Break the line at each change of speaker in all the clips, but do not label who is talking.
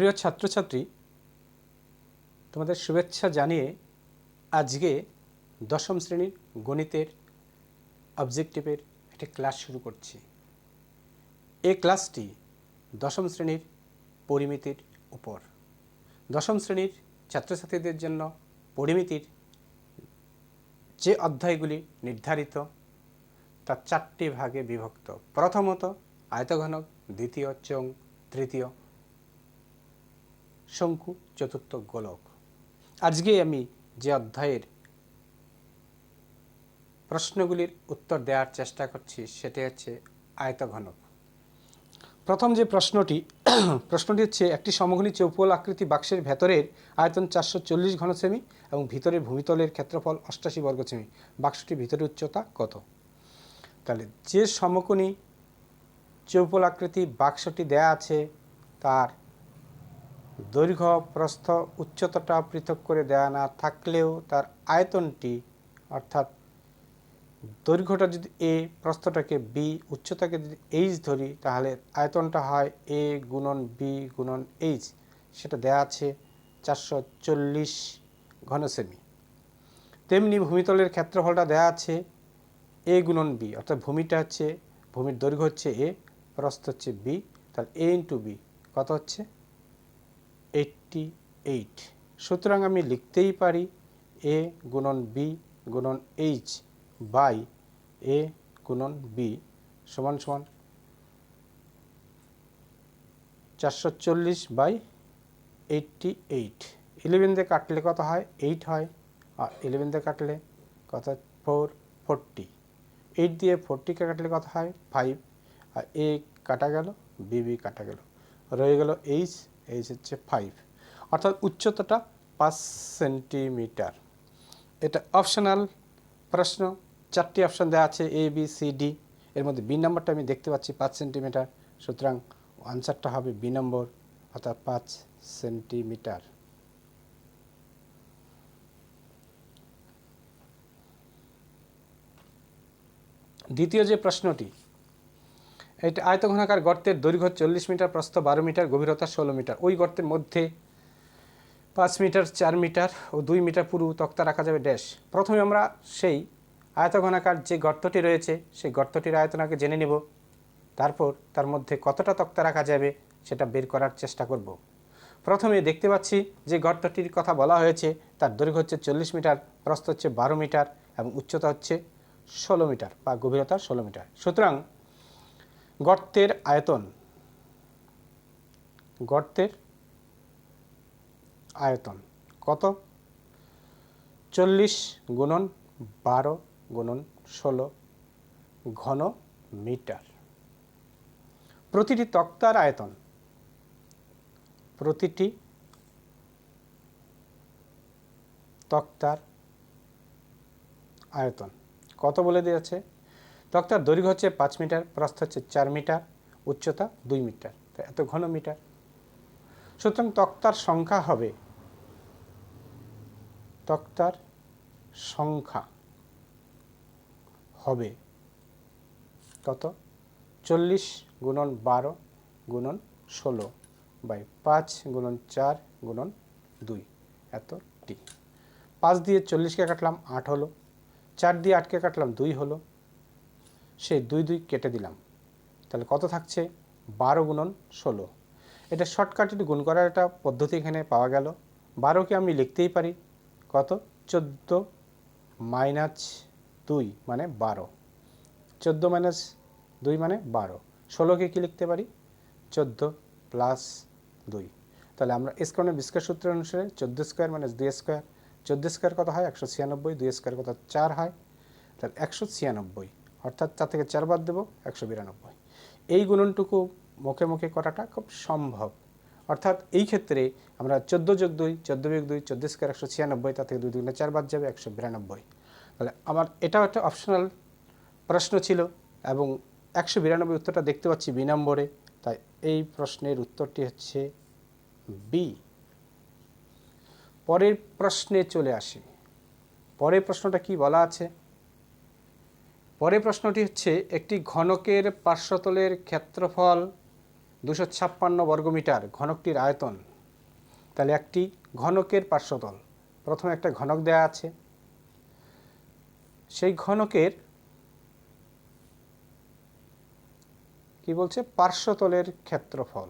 প্রিয় ছাত্রছাত্রী, তোমাদের শুভেচ্ছা জানিয়ে আজকে দশম শ্রেণীর গণিতের অবজেক্টিভের একটি ক্লাস শুরু করছি। এই ক্লাসটি দশম শ্রেণীর পরিমিতির উপর। দশম শ্রেণীর ছাত্রছাত্রীদের জন্য পরিমিতির যে অধ্যায়গুলি নির্ধারিত তা 4টি ভাগে বিভক্ত। প্রথমত আয়তঘনক, দ্বিতীয় চোঙ, তৃতীয় শঙ্কু, চতুর্থ গোলক। আজকে আমি যে অধ্যায়ের প্রশ্নগুলির উত্তর দেওয়ার চেষ্টা করছি সেটি হচ্ছে আয়তঘনক। প্রথম যে প্রশ্নটি হচ্ছে একটি সমঘনী চৌপল আকৃতি বাক্সের ভেতরের আয়তন 440 ঘন সেমি এবং ভিতরের ভূমিতলের ক্ষেত্রফল 88 বর্গ সেমি। বাক্সটির ভিতরের উচ্চতা কত? তাহলে যে সমকোণী চৌপল আকৃতি বাক্সটি দেয়া আছে তার দৈর্ঘ্য, প্রস্থ, উচ্চতাটা পৃথক করে দেয়া না থাকলেও তার আয়তনটি, অর্থাৎ দৈর্ঘ্যটা যদি এ, প্রস্থটাকে বি, উচ্চতাকে যদি এইচ ধরি, তাহলে আয়তনটা হয় এ গুণন বি গুণন এইচ। সেটা দেয়া আছে 440 ঘন সেমি। তেমনি ভূমিতলের ক্ষেত্রফলটা দেয়া আছে এ গুণন বি, অর্থাৎ ভূমির দৈর্ঘ্য হচ্ছে এ, প্রস্থ হচ্ছে বি, তাহলে এ ইন্টু বি কত হচ্ছে 88। সুতরাং আমি লিখতেই পারি এ গুণন বি গুণন এইচ বাই এ গুণন বি সমান সমান 440 বাই 88। 11 দিয়ে কাটলে কত হয়? 8 হয়। আর 11 দিয়ে কাটলে কত? 40। 8 দিয়ে 40কে কাটলে কত হয়? 5। আর এ কাটা গেল, বি কাটা গেল, রয়ে গেল এইচ হচ্ছে 5। অর্থাৎ উচ্চতাটা 5 সেন্টিমিটার। এটা অপশনাল প্রশ্ন। 4টি অপশন দেওয়া আছে এ, বি, সি, ডি। এর মধ্যে বি নাম্বারটা আমি দেখতে পাচ্ছি 5 সেন্টিমিটার। সুতরাং আনসারটা হবে বি নম্বর, অর্থাৎ 5 সেন্টিমিটার। দ্বিতীয় যে প্রশ্নটি, এটা আয়তঘনাকার গর্তের দৈর্ঘ্য 40 মিটার, প্রস্থ 12 মিটার, গভীরতা 16 মিটার। ওই গর্তের মধ্যে 5 মিটার, 4 মিটার ও 2 মিটার পুরু তক্তা রাখা যাবে ড্যাশ। প্রথমে আমরা সেই আয়তঘনাকার যে গর্তটি রয়েছে সেই গর্তটির আয়তন আগে জেনে নেব, তারপর তার মধ্যে কতটা তক্তা রাখা যাবে সেটা বের করার চেষ্টা করব। প্রথমে দেখতে পাচ্ছি যে গর্তটির কথা বলা হয়েছে তার দৈর্ঘ্য হচ্ছে 40 মিটার, প্রস্থ হচ্ছে 12 মিটার এবং উচ্চতা হচ্ছে 16 মিটার বা গভীরতা 16 মিটার। সুতরাং গর্তের আয়তন কত? 40 গুণন 12 গুণন 16 ঘন মিটার। প্রতিটি তক্তার আয়তন কত বলে দিয়েছে? তক্তার দৈর্ঘ্য হচ্ছে 5 মিটার, প্রস্থ হচ্ছে 4 মিটার, উচ্চতা 2 মিটার, এত ঘন মিটার। সুতরাং তক্তার সংখ্যা হবে কত? 40 গুণন 12 গুণন 16 বাই 5 গুণন 4 গুণন 2, এতটি। 5 দিয়ে 40কে কাটলাম 8 হলো, 4 দিয়ে 8কে কাটলাম 2 হলো, সেই 2 কেটে দিলাম, তাহলে কত থাকছে? 12 গুণন 16। এটা শর্টকাটে গুণ করার একটা পদ্ধতি এখানে পাওয়া গেল। 12কে আমি লিখতেই পারি কত? 14 মাইনাস 2 মানে 12। 14 মাইনাস 2 মানে 12। 16কে কি লিখতে পারি? 14 প্লাস 2। তাহলে আমরা স্কোয়ার বিস্কোয়ার সূত্র অনুসারে 14 স্কোয়ার মাইনাস 2 স্কোয়ার, 14 স্কোয়ার কত হয়? 196, 2 স্কোয়ার কত? 4 হয়, তাহলে 196, অর্থাৎ 4 থেকে 4 বাদ দেবো 192। এই গুণনটুকু মুখে মুখে করাটা খুব সম্ভব। অর্থাৎ এই ক্ষেত্রে আমরা 14 যোগ 2, 14 বিয়োগ 2, 14 স্কোয়ার 196, তার থেকে 2 দুগুণে 4 বাদ যাবে 192। তাহলে আমার এটাও একটা অপশনাল প্রশ্ন ছিল এবং 192 উত্তরটা দেখতে পাচ্ছি বি নম্বরে, তাই এই প্রশ্নের উত্তরটি হচ্ছে বি। পরের প্রশ্নে চলে আসি। পরের প্রশ্নটা কি বলা আছে? পরের প্রশ্নটি হচ্ছে একটি ঘনকের পার্শ্বতলের ক্ষেত্রফল 256 বর্গমিটার, ঘনকটির আয়তন তাহলে একটি ঘনকের পার্শ্বতল, প্রথমে একটা ঘনক দেয়া আছে, সেই ঘনকের কি বলছে পার্শ্বতলের ক্ষেত্রফল।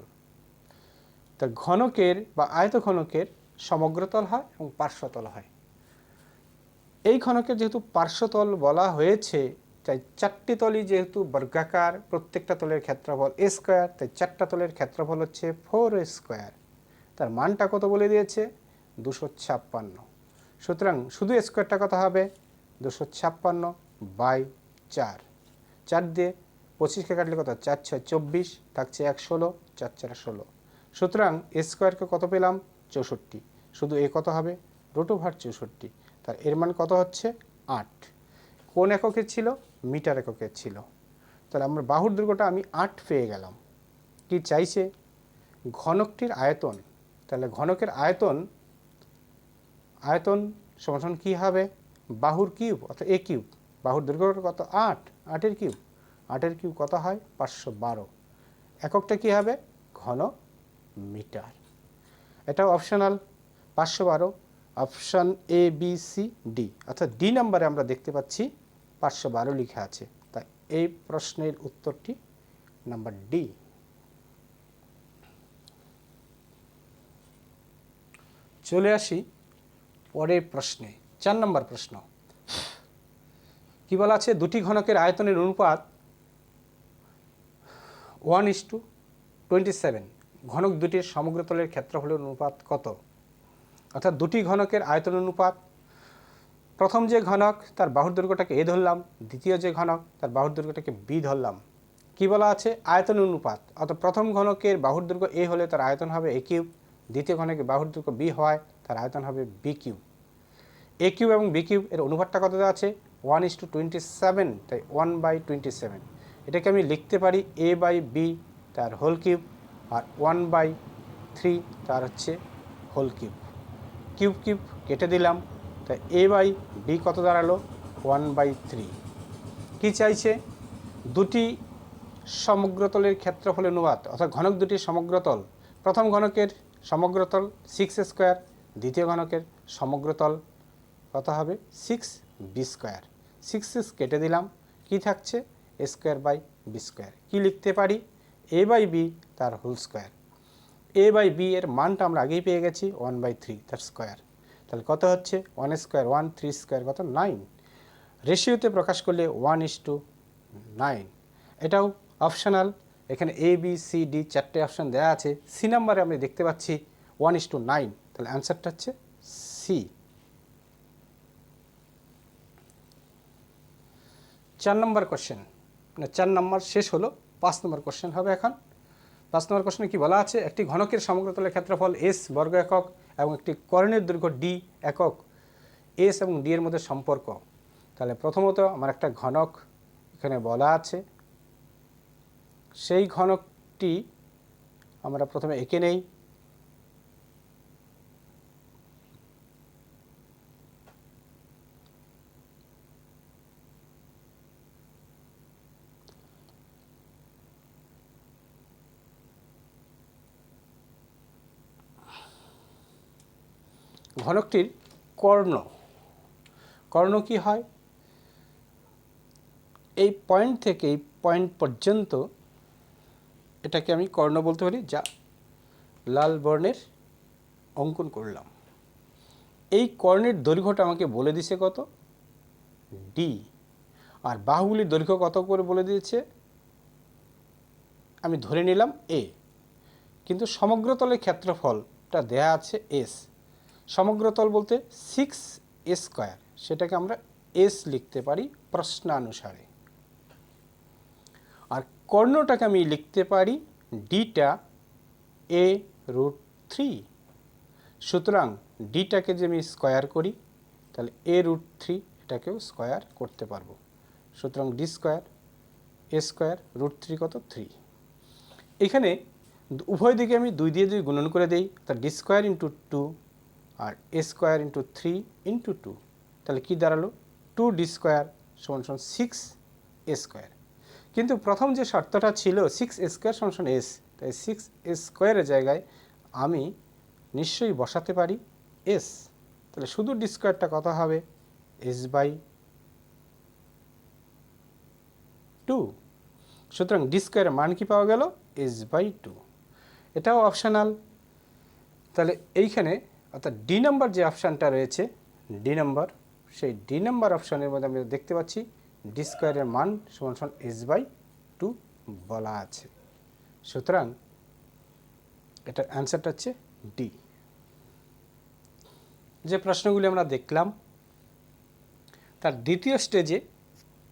তা ঘনকের বা আয়তঘনকের সমগ্রতল হয় এবং পার্শ্বতল হয়। এই ঘনকের যেহেতু পার্শ্বতল বলা হয়েছে, তাই চারটি তলই যেহেতু বর্গাকার, প্রত্যেকটা তলের ক্ষেত্রফল এ স্কোয়ার, তাই চারটা তলের ক্ষেত্রফল হচ্ছে 4 স্কোয়ার। তার মানটা কত বলে দিয়েছে? 256। সুতরাং শুধু স্কোয়ারটা কত হবে? 256/4। 4 দিয়ে 25কে কাটলে কত? 4 6 24, থাকছে 1 16, 4 4 16। সুতরাং স্কোয়ারকে কত পেলাম? 64। শুধু এ কত হবে? √64। তার এর মান কত হচ্ছে? 8। কোন এককের ছিল? মিটার এককের ছিল। তাহলে আমরা বাহুর দৈর্ঘ্যটা আমি 8 পেয়ে গেলাম। কি চাইছে? ঘনকটির আয়তন। তাহলে ঘনকের আয়তন সমান কি হবে? বাহুর কিউব অর্থাৎ এ কিউব। বাহুর দৈর্ঘ্য কত? 8, 8-এর কিউব। 8-এর কিউব কত হয়? 512। এককটা কি হবে? ঘন মিটার। এটাও optional. 512 option A B C D, অর্থাৎ ডি নাম্বারে আমরা দেখতে পাচ্ছি 512 লেখা আছে। তাই এই প্রশ্নের উত্তরটি নাম্বার ডি। চলে আসি পরের প্রশ্নে, 4 নম্বর প্রশ্ন। কি বলা আছে? দুটি ঘনকের আয়তনের অনুপাত 1:27। ঘনক দুটির সমগ্রতলের ক্ষেত্রফলের অনুপাত কত? অর্থাৎ দুটি ঘনকের আয়তন অনুপাত, প্রথম যে ঘনক তার বাহুর দৈর্ঘ্যটাকে এ ধরলাম, দ্বিতীয় যে ঘনক তার বাহুর দৈর্ঘ্যটাকে বি ধরলাম। কি বলা আছে? আয়তন অনুপাত। অর্থাৎ প্রথম ঘনকের বাহুর দৈর্ঘ্য এ হলে তার আয়তন হবে এ কিউব, দ্বিতীয় ঘনকের বাহুর দৈর্ঘ্য বি হয় তার আয়তন হবে বি কিউব। এ কিউব এবং বি কিউব এর অনুপাতটা কত দেওয়া আছে? 1:27, তাই 1/27। এটাকে আমি লিখতে পারি a/b তার হোল কিউব, আর 1/3 তার হচ্ছে হোল কিউব। কিউব কিউব কেটে দিলাম, তাই a/b কত দাঁড়ালো? 1/3। কি চাইছে? দুটি সমগ্রতলের ক্ষেত্রফলের অনুপাত, অর্থাৎ ঘনক দুটির সমগ্রতল। প্রথম ঘনকের সমগ্রতল 6 স্কোয়ার, দ্বিতীয় ঘনকের সমগ্রতল কত হবে? 6b square. 6 কেটে দিলাম, কি থাকছে? a square by B square. কী লিখতে পারি? a/b তার হোল স্কোয়ার। a/b এর মানটা আমরা আগেই পেয়ে গেছি 1/3 তার স্কোয়ার। তাহলে কত হচ্ছে? 1 স্কোয়ার 1, 3 স্কোয়ার কত? 9। রেশিওতে প্রকাশ করলে 1:9। এটাও অপশনাল। এখানে এ বি সি ডি চারটে অপশান দেওয়া আছে। সি নাম্বারে আমি দেখতে পাচ্ছি 1:9। তাহলে অ্যান্সারটা হচ্ছে সি। 4 নম্বর কোশ্চেন, 4 নম্বর শেষ হলো, 5 নম্বর কোশ্চেন হবে এখন। 5 নম্বর কোশ্চেনে কি বলা আছে? একটি ঘনকের সমগ্রতলের ক্ষেত্রফল এস বর্গ একক এবং একটি কর্ণের দৈর্ঘ্য ডি একক, এস এবং ডি এর মধ্যে সম্পর্ক। তাহলে প্রথমত আমার একটা ঘনক এখানে বলা আছে, সেই ঘনকটি আমরা প্রথমে এঁকে নেই। ঘনকটির কর্ণ কি হয়? এই পয়েন্ট থেকে এই পয়েন্ট পর্যন্ত এটাকে আমি কর্ণ বলতে পারি, যা লাল বর্ণের অঙ্কন করলাম। এই কর্ণের দৈর্ঘ্যটা আমাকে বলে দিছে কত? ডি। আর বাহুগুলির দৈর্ঘ্য কত করে বলে দিয়েছে? আমি ধরে নিলাম এ। কিন্তু সমগ্রতলের ক্ষেত্রফলটা দেয়া আছে এস। সমগ্রতল বলতে 6 স্কোয়ার, সেটাকে আমরা এস লিখতে পারি প্রশ্নানুসারে। আর কর্ণটাকে আমি লিখতে পারি ডিটা a√3। সুতরাং ডিটাকে যে আমি স্কোয়ার করি, তাহলে a√3 এটাকেও স্কোয়ার করতে পারবো। সুতরাং ডি স্কোয়ার এ স্কোয়ার √3 কত? 3। এখানে উভয় দিকে আমি 2 দিয়ে 2 গুণন করে দেই, তা ডি স্কোয়ার ইন্টু 2 আর এ স্কোয়ার ইন্টু 3 ইন্টু 2। তাহলে কী দাঁড়ালো? 2d স্কোয়ার সমান 6 এ স্কোয়ার। কিন্তু প্রথম যে শর্তটা ছিল 6 স্কোয়ার সমান এস, তাই 6 স্কোয়ারের জায়গায় আমি নিশ্চয়ই বসাতে পারি এস। তাহলে শুধু ডি স্কোয়ারটা কত হবে? S by 2। সুতরাং ডি স্কোয়ারের মান কি পাওয়া গেল? S by 2। এটাও অপশনাল। তাহলে এইখানে অর্থাৎ ডি নাম্বার যে অপশানটা রয়েছে, ডি নাম্বার, সেই ডি নাম্বার অপশানের মধ্যে আমরা দেখতে পাচ্ছি ডি স্কোয়ারের মান সমান সমান এস বাই 2 বলা আছে। সুতরাং এটার অ্যান্সারটা হচ্ছে ডি। যে প্রশ্নগুলি আমরা দেখলাম তার দ্বিতীয় স্টেজে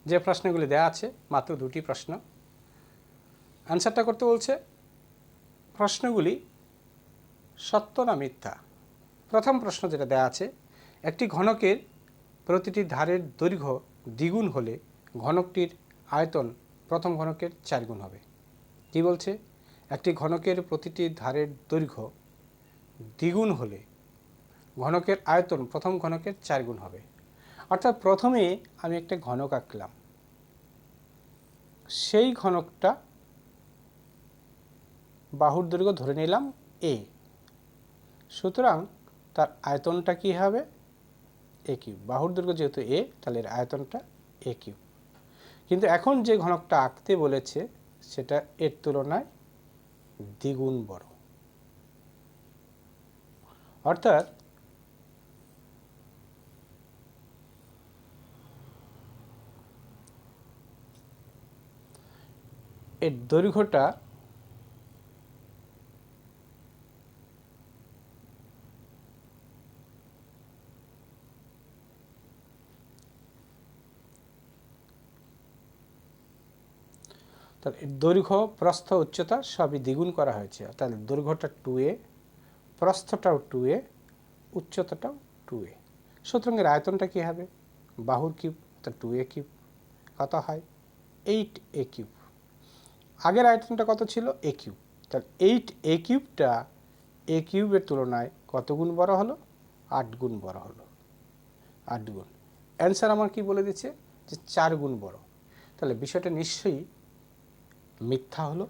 যে প্রশ্নগুলি দেওয়া আছে, মাত্র 2টি প্রশ্ন, অ্যান্সারটা করতে বলছে। প্রশ্নগুলি সত্য না মিথ্যা। প্রথম প্রশ্ন যেটা দেওয়া আছে, একটি ঘনকের প্রতিটি ধারের দৈর্ঘ্য দ্বিগুণ হলে ঘনকটির আয়তন প্রথম ঘনকের 4 গুণ হবে। কি বলছে? একটি ঘনকের প্রতিটি ধারের দৈর্ঘ্য দ্বিগুণ হলে ঘনকের আয়তন প্রথম ঘনকের 4 গুণ হবে। অর্থাৎ প্রথমে আমি একটা ঘনক আঁকলাম, সেই ঘনকটা বাহুর দৈর্ঘ্য ধরে নিলাম এ, সুতরাং তার আয়তনটা কি হবে? এ কিউব। বাহুর দৈর্ঘ্য যেহেতু এ, তাহলে এর আয়তনটা এ কিউব। কিন্তু এখন যে ঘনকটা আঁকতে বলেছে সেটা এর তুলনায় দ্বিগুণ বড়। অর্থাৎ এর দৈর্ঘ্যটা তাহলে দৈর্ঘ্য, প্রস্থ, উচ্চতা সবই দ্বিগুণ করা হয়েছে। তাহলে দৈর্ঘ্যটা 2a, প্রস্থটাও 2a, উচ্চতাটাও 2a। সুতরাং এর আয়তনটা কী হবে? বাহুর কিউব, অর্থাৎ 2a কিউব। কত হয়? 8a cube. আগের আয়তনটা কত ছিল? a cube. তাহলে 8a কিউবটা a কিউবের তুলনায় কত গুণ বড় হলো? 8 গুণ বড় হলো। 8 গুণ। অ্যান্সার আমার কি বলে দিচ্ছে? যে 4 গুণ বড়। তাহলে বিষয়টা নিশ্চয়ই মিথ্যা হলো।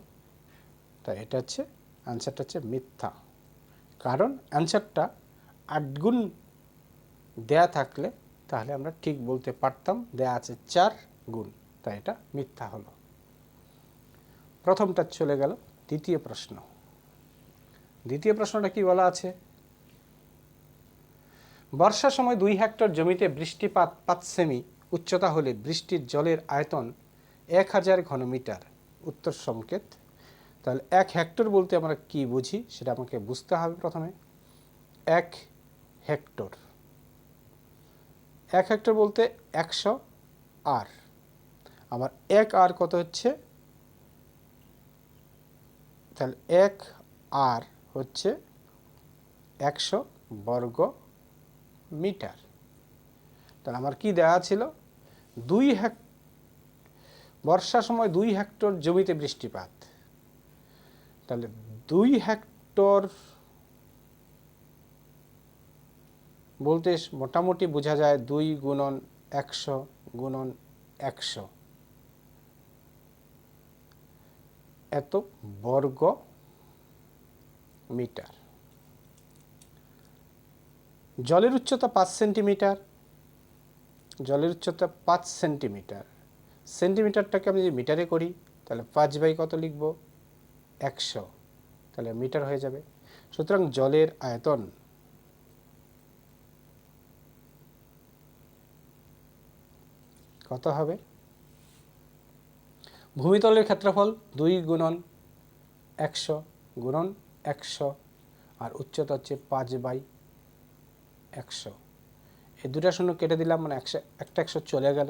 তাই এটা হচ্ছে অ্যান্সারটা হচ্ছে মিথ্যা। কারণ অ্যান্সারটা 8 গুণ দেয়া থাকলে তাহলে আমরা ঠিক বলতে পারতাম, দেয়া আছে 4 গুণ, তাই এটা মিথ্যা হলো। প্রথমটা চলে গেল। দ্বিতীয় প্রশ্ন। দ্বিতীয় প্রশ্নটা কি বলা আছে? বর্ষার সময় 2 হেক্টর জমিতে বৃষ্টিপাত 5 সেমি উচ্চতা হলে বৃষ্টির জলের আয়তন 1000 ঘনমিটার। উত্তর সংকেত। তাহলে 1 হেক্টর বলতে আমরা কি বুঝি সেটা আমাকে বুঝতে হবে প্রথমে। 1 হেক্টর, 1 হেক্টর বলতে 100 আর। আবার 1 আর কত হচ্ছে? তাহলে 1 আর হচ্ছে 100 বর্গ মিটার। তাহলে আমার কি দেওয়া ছিল? বর্ষার সময় 2 হেক্টর জমিতে বৃষ্টিপাত। তাহলে 2 হেক্টর বলতে মোটামুটি বোঝা যায় 2 গুণন 100 গুণন 100, এত বর্গ মিটার। জলের উচ্চতা 5 সেন্টিমিটার। জলের উচ্চতা 5 সেন্টিমিটার। সেন্টিমিটারটাকে আমি যদি মিটারে করি তাহলে 5 বাই কত লিখব? 100। তাহলে মিটার হয়ে যাবে। সুতরাং জলের আয়তন কত হবে? ভূমিতলের ক্ষেত্রফল 2 গুণন 100 গুণন 100 আর উচ্চতা হচ্ছে 5 বাই 100। এই দুটা শূন্য কেটে দিলাম, মানে একটা 100 চলে গেল।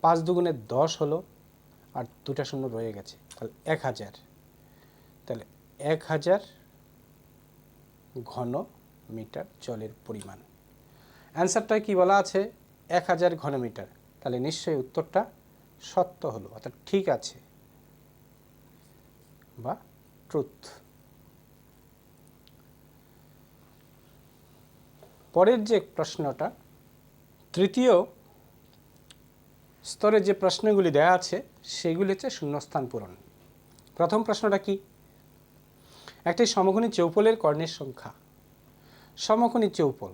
5 দুগুণে 10 হলো আর দুটা শূন্য রয়ে গেছে। তাহলে 1000। তাহলে 1000 ঘন মিটার জলের পরিমাণ। অ্যান্সারটায় কি বলা আছে? 1000 ঘন মিটার। তাহলে নিশ্চয়ই উত্তরটা সত্য হলো, অর্থাৎ ঠিক আছে বা ট্রুথ। পরের যে প্রশ্নটা, তৃতীয় স্তরে যে প্রশ্নগুলি দেওয়া আছে সেগুলি হচ্ছে শূন্যস্থান পূরণ। প্রথম প্রশ্নটা কি? একটি সমকোণী চৌপলের কর্ণের সংখ্যা সমকোণী চৌপল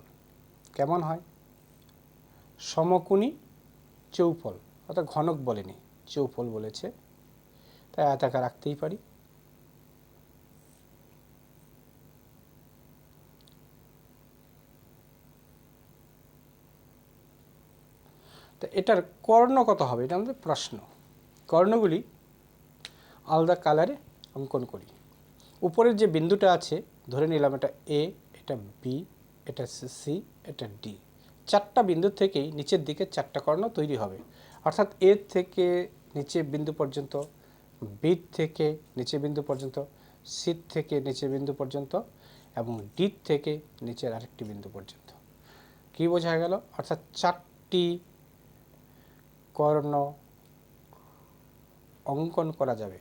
কেমন হয়? সমকোণী চৌপল, অর্থাৎ ঘনক বলেনি, চৌপল বলেছে, তাই আয়তাকার রাখতেই পারি। তো এটার কর্ণ কত হবে, এটা আমাদের প্রশ্ন। কর্ণগুলি আলাদা কালারে অঙ্কন করি। উপরের যে বিন্দুটা আছে ধরে নিলাম এটা এ, এটা বি, এটা সি, এটা ডি। চারটা বিন্দু থেকেই নিচের দিকে চারটা কর্ণ তৈরি হবে, অর্থাৎ এ থেকে নিচে বিন্দু পর্যন্ত, বি থেকে নিচে বিন্দু পর্যন্ত, সি থেকে নিচে বিন্দু পর্যন্ত এবং ডি থেকে নিচের আরেকটি বিন্দু পর্যন্ত। কি বোঝা গেল? অর্থাৎ চারটি কর্ণ অঙ্কন করা যাবে।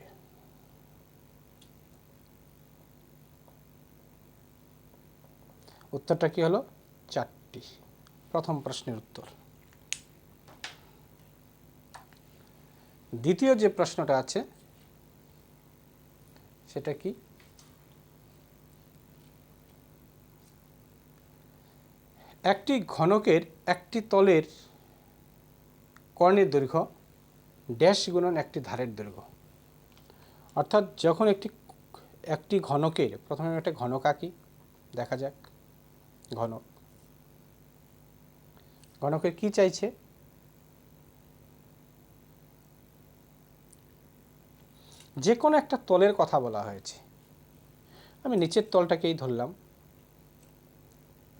উত্তরটা কি হলো? চারটি। প্রথম প্রশ্নের উত্তর। দ্বিতীয় যে প্রশ্নটা আছে সেটা কি? একটি ঘনকের একটি তলের কর্ণের দৈর্ঘ্য ড্যাশ গুণন একটি ধারের দৈর্ঘ্য। অর্থাৎ যখন একটি ঘনকের, প্রথমে একটা ঘনক আঁকি, দেখা যাক। ঘনকের কি চাইছে? যে কোনো একটা তলের কথা বলা হয়েছে। আমি নিচের তলটাকেই ধরলাম,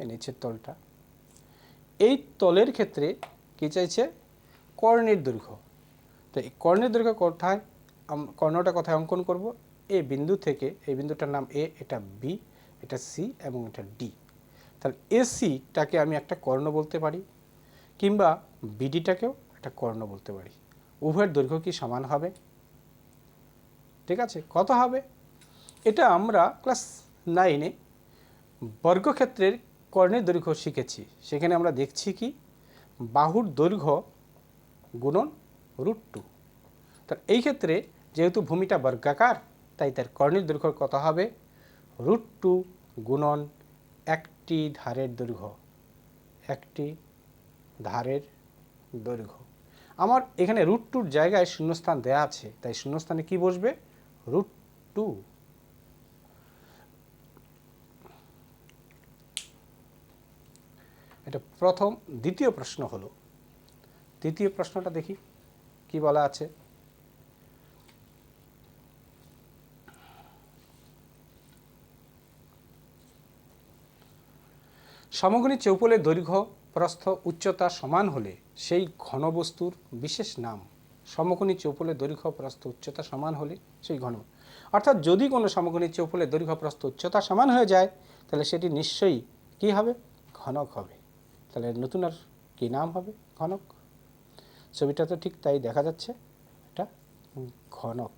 এই নিচের তলটা। এই তলের ক্ষেত্রে কি চাইছে? কর্ণের দৈর্ঘ্য। তো এই কর্ণের দৈর্ঘ্য কোথায়, কর্ণটা কোথায় অঙ্কন করব? এই বিন্দু থেকে, এই বিন্দুটার নাম এ, এটা বি, এটা সি এবং এটা ডি। তাহলে এসিটাকে আমি একটা কর্ণ বলতে পারি, কিংবা বিডিটাকেও একটা কর্ণ বলতে পারি। উভয়ের দৈর্ঘ্য কি সমান হবে? ঠিক আছে, কত হবে? এটা আমরা ক্লাস 9-এ বর্গক্ষেত্রের কর্ণের দৈর্ঘ্য শিখেছি। সেখানে আমরা দেখছি কি, বাহুর দৈর্ঘ্য গুণন √2। তার এই ক্ষেত্রে যেহেতু ভূমিটা বর্গাকার, তাই তার কর্ণের দৈর্ঘ্য কত হবে? √2 গুণন একটি ধারের দৈর্ঘ্য। একটি ধারের দৈর্ঘ্য। আমার এখানে √2 জায়গায় শূন্যস্থান দেয়া আছে, তাই শূন্যস্থানে কি বসবে? √2। এটা প্রথম। দ্বিতীয় প্রশ্ন হলো, দ্বিতীয় প্রশ্নটা দেখি কি বলা আছে। সমকোণী চৌপলের দৈর্ঘ্য, প্রস্থ, উচ্চতা সমান হলে সেই ঘনবস্তুর বিশেষ নাম। সমকোণী চৌপলের দৈর্ঘ্য, প্রস্থ, উচ্চতা সমান হলে সেই ঘন, অর্থাৎ যদি কোনো সমকোণী চৌপলের দৈর্ঘ্য, প্রস্থ, উচ্চতা সমান হয়ে যায়, তাহলে সেটি নিশ্চয়ই কি হবে? ঘনক হবে। তাহলে নতুন আর কি নাম হবে? ঘনক। ছবিটা তো ঠিক তাই দেখা যাচ্ছে, এটা ঘনক।